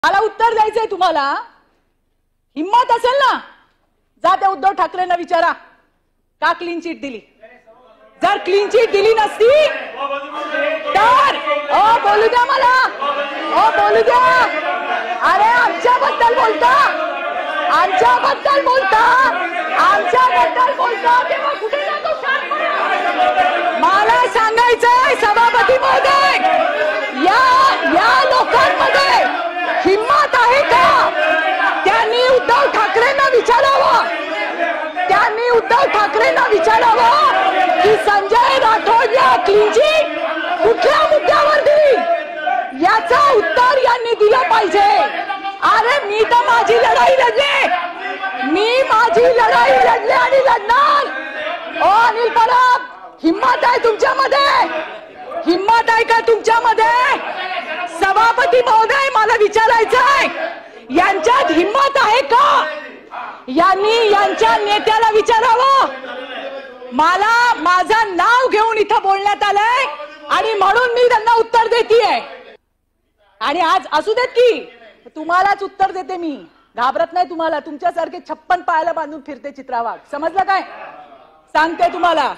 मला उत्तर द्यायचंय तुम्हाला. हिम्मत असेल ना, जा त्या उद्धव ठाकरेंना विचारा का क्लीन चिट दिली. जर क्लीन चिट दिली नसती तर बोलू द्या मला, बोलू द्या. अरे आमच्याबद्दल बोलता, आमच्याबद्दल बोलता, आमच्याबद्दल बोलता तेव्हा कुठे जातो शार्प. मला सांगायचंय सभापती महोदय, या लोकांमध्ये हिम्मत आहे का? त्यांनी उद्धव ठाकरेंना विचारावं, त्यांनी उद्धव ठाकरेंना विचारावं की संजय राठोडला क्लीन चिट कुठल्या मुद्द्यावर दिली, याचा उत्तर यांनी दिलं पाहिजे. अरे मी तर माझी लढाई लढले, मी माझी लढाई लढले आणि लढणार. अनिल परब, हिम्मत आहे तुमच्यामध्ये? हिम्मत आहे का तुमच्यामध्ये? सभापती महोदय, मला विचारायचंय यांच्यात हिम्मत आहे का? यांनी यांच्या नेत्याला विचारावं. मला माझं नाव घेऊन इथं बोलण्यात आलंय आणि म्हणून मी त्यांना उत्तर देतेय. आणि आज असू देत की तुम्हालाच उत्तर देते मी, घाबरत नाही तुम्हाला. तुमच्यासारखे 56 पायाला बांधून फिरते चित्रा वाघ, समजलं काय? सांगते तुम्हाला.